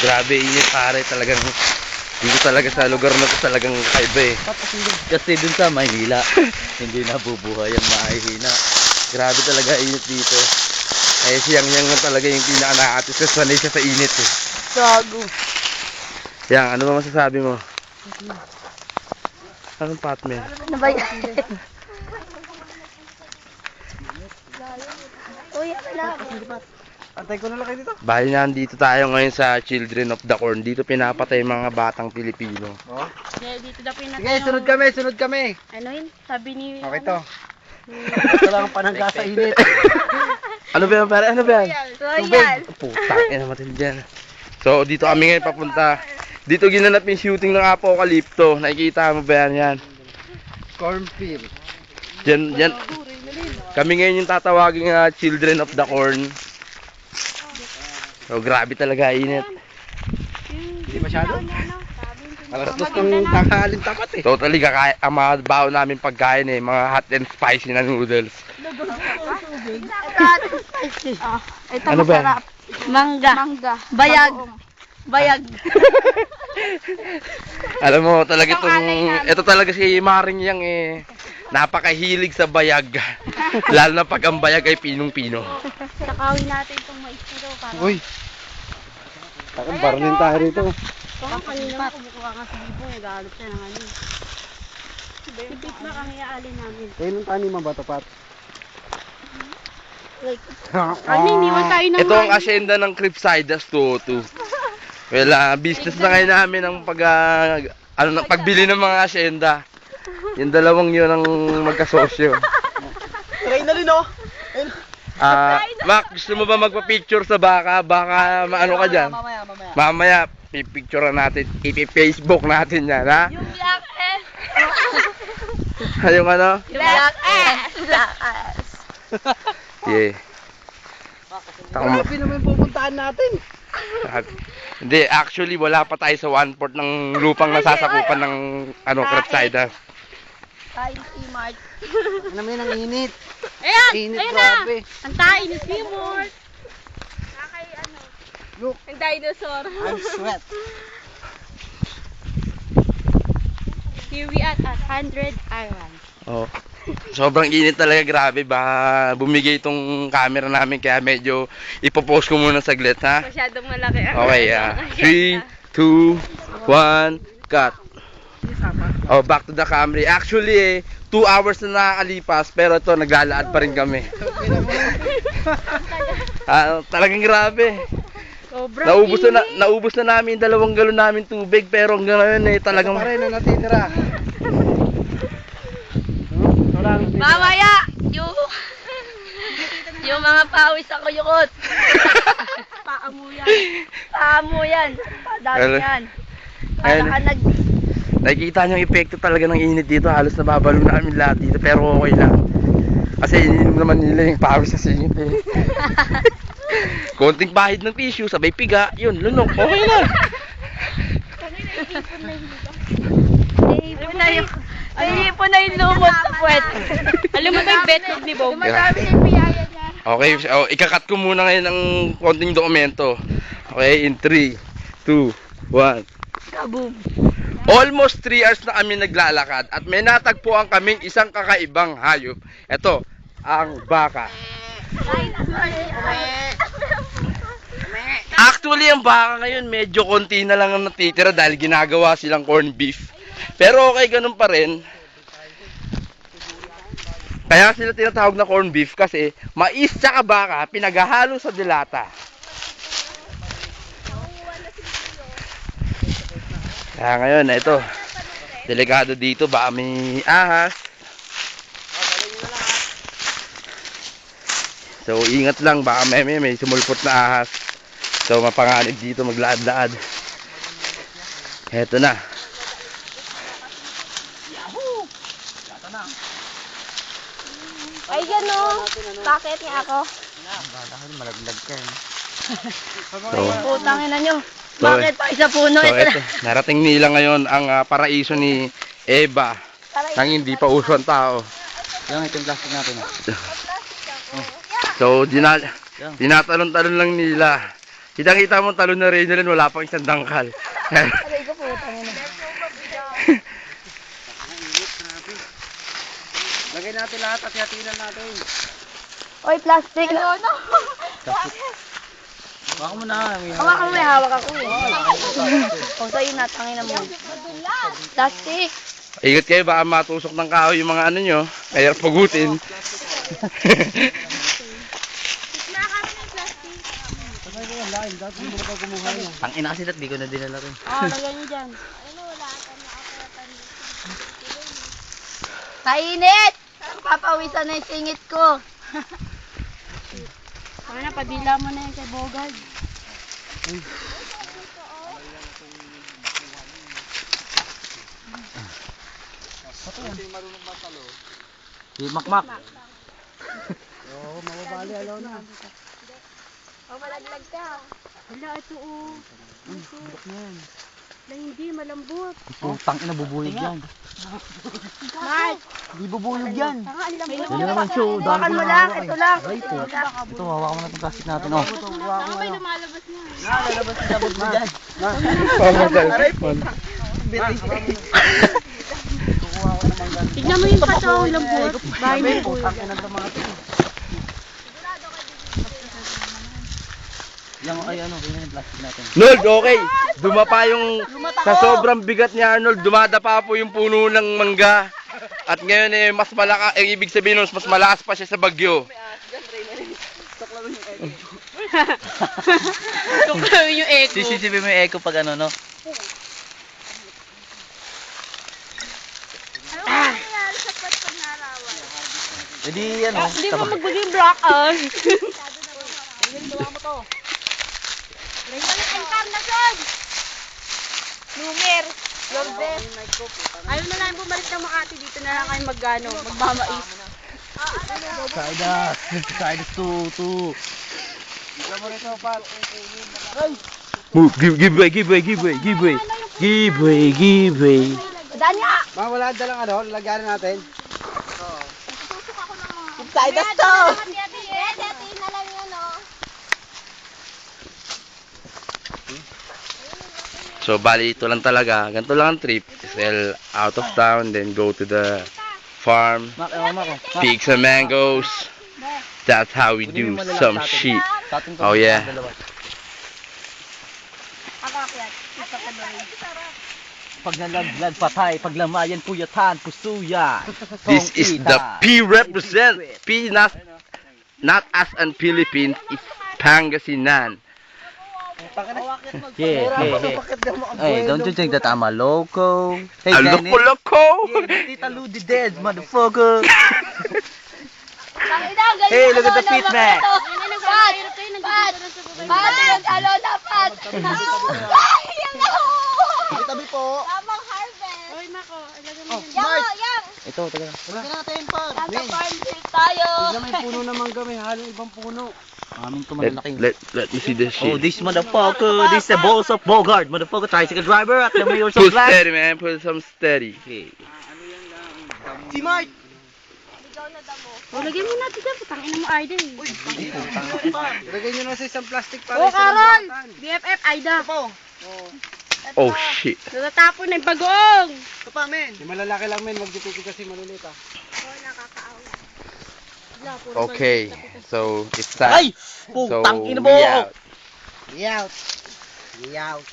Grabe, init pare. Talagang dito talaga sa lugar na to talagang kakaiba eh. Kasi dun sa Maynila, hindi nabubuhay ang mahihina. Grabe talaga init dito. Eh siyang yan lang talaga yung pinaka-naatis kasi sanay siya sa init eh. Gago. Yang, ano ba masasabi mo? Anong patmen? Ano ba yan? Uy, Antay ko na lang kayo dito. Bali nandito tayo ngayon sa Children of the Corn. Dito pinapatay mga batang Pilipino. Oh. dito na pinatay. Sige, sunod kami. Ano yun? Sabi ni... Okay to. Ito lang ang panangga sa init. Ano ba yan pare? Ano ba yan? Royal. Puta, ina matindi dyan. So dito kami ngayon papunta. Dito ginanap yung shooting ng Apocalypto. Nakikita mo ba yan? Cornfield. Yan. Kami ngayon yung tatawagin Children of the Corn. So grabe talaga init. Hindi masyado. Alas dos ng tanghalin tapat eh. Totally kakain ang mga baon namin pagkain eh, mga hot and spicy na noodles. Ito Ano ba yan? masarap. Mangga. Bayag. Alam mo talaga ito talaga si Maring Yang eh. Napakahilig sa bayag. Lalo na pag ang bayag ay pinong-pino. Sakawin natin itong mais na daw para. Uy. Takang barlin tayo rito. Baka kanina kumukuha nga si Bibo, nag-aalop siya ng ano. Sipit na kang iaalin namin. Kayo nung taniman ba tapat? Ano, iniwan tayo ng Ito ang asyenda ng Cripsidas 202. Well, business na ngayon namin ang pagbili ng mga asyenda. Yung dalawang yun ang magkasosyo. Try na rin oh. Mac, gusto mo ba magpa-picture sa baka? Baka maano ka dyan? Mamaya, pipicturean natin. Ipi-Facebook natin yan, ha? Yung black S. Yung ano? Black S. Black S. Yeah. Grabe naman pupuntahan natin. Hindi, actually, wala pa tayo sa 1/4 ng lupang nasasakupan ng Cripsidas. Kain si Mark. Ano mo yun ang init? Ayan! Init, Ayan grabe. na! Ang tain ni Seymour. Nakay ano? Look, Ang dinosaur. I'm sweat. Here we at 100 Island. Oh. Sobrang init talaga, grabe. Baka bumigay itong camera namin kaya medyo ipopost ko muna saglit, ha? Masyadong malaki. Okay, 3, 2, 1, cut. Oh, back to the Camry. Actually, 2 hours na nakakalipas, pero ito, naglalaad pa rin kami. Talagang grabe. Naubos na namin 2 galon namin tubig, pero hanggang ngayon eh, talagang... Pa rin na natitira. Mamaya! Yung mga pawis sa kuyukot. Paamo yan. Dami yan. Para ka Nakikita niyo yung epekto talaga ng init dito. Halos nababalo na kami lahat dito. Pero okay lang. Kasi ininom naman nila yung pawis sa singit eh. Konting bahid ng tissue, sabay piga. Yun, lunok. Okay na. Naipon na yung lumot sa puwet. Alam mo ba yung betlog ni Bob? Okay, ikakat ko muna ngayon ng konting dokumento. Okay, in 3, 2, 1. Kaboom. Almost 3 hours na kami naglalakad at may natagpuan kaming isang kakaibang hayop. Ito, ang baka. Actually, ang baka ngayon medyo konti na lang ang natitira dahil ginagawa silang corned beef. Pero okay, ganun pa rin. Kaya sila tinatawag na corned beef kasi mais tsaka baka pinaghahalo sa dilata. Kaya ngayon, ito, delikado dito, baka may ahas. So, ingat lang, baka may sumulpot na ahas. So, mapanganib dito, maglaad-laad. Eto na. Ay, gano'n. Bakit niya ako? Malaglag ka yun. So, Putang ina nyo. So, Bakit pa isa puno? so Ito na. eto, narating nila ngayon ang paraiso ni Eva nang hindi pa uso ang tao. Yan, ito yung plastic natin. So, tinatalon-talon lang nila. Kitang-kita mo talon na rin rin, wala pang isang dangkal. Aray ko po, tangin na. Lagay natin lahat at hatilan natin. Oy, plastic. Ano? Baka mo na. Hawakan mo, hawak ako eh. O, sa'yo na, tangin na mo. Plastic. Ingat kayo, baka matusok ng kahoy yung mga ano nyo. Kaya pagutin. Ang ina kasi di ko na dinala rin. Lagyan niyo dyan. Kainit! Papawisan na yung singit ko. Sana padila mo na yan kay Bogard. Si Makmak. Wala, ito oh. Wala, hindi, malambot. Putang ina bubuyog yan. Mark! Di bubuyog yan. Tanga, ang lambot. Yan naman siya. Hawakan mo lang, ito lang. Ito, hawakan mo na itong plastic natin. Oh. Tanga, may lumalabas na. Lalabas na sabot mo dyan. Tignan mo yung pato, ang lambot. Bahay mo po. Putang ina ng mga ito. Yan ay ano, kaya yung plastic natin. Nold, okay. Dumapa yung, sa sobrang bigat ni Arnold, dumadapa po yung puno ng mangga. At ngayon eh, mas malakas, ibig sabihin nun, mas malakas pa siya sa bagyo. Tuklawin yung echo. Sisisipin mo yung echo pag ano, no? Hindi ano, Hindi mo magbigay block on. Numer. Lourdes. Ayaw na lang bumalik ng Makati. Dito na lang kayo magmamais. Side 2. Move, give way. Danya! Ma, wala dalang ano, lalagyan natin. Side us to! So, bali, ito lang talaga. Ganito lang ang trip. Sell out of town, then go to the farm, Mak, ewan mo ako. pick some mangoes. That's how we do some shit. Oh, yeah. Pag nalaglag patay, paglamayan puyatan, pusuyan. This is the P represent. P not as in Philippines, it's Pangasinan. Yeah. Hey, don't you think that I'm a loco? Hey, A Dennis. loko-loko. Yeah, Tita Lou the dead, motherfucker. Hey, look at the feet, man. Pat! Talo na, Pat! Tabi po. Tamang harvest! Oy, Mako. Ilagay mo yun. Yang! Ito, taga. Nasa farm field tayo! May puno naman kami, halong ibang puno. Amin to Let, malalaking. let me see this Oh, shit. this motherfucker, this is the boss of Bogart, motherfucker, tricycle driver at the mayor's Put of black. steady, man. Put some steady. Si Mark! O, lagyan mo natin dyan. Putangin mo, Aida eh. Lagay nyo na sa isang plastic O, Carol! BFF, Aida. Oh, shit. Natatapon na yung bagoong. Ito pa, men. Yung malalaki lang, men. Magdipiti kasi maliliit, ah. Okay, so it's time. Ay! So, Putang ina we mo! out. We out. We out.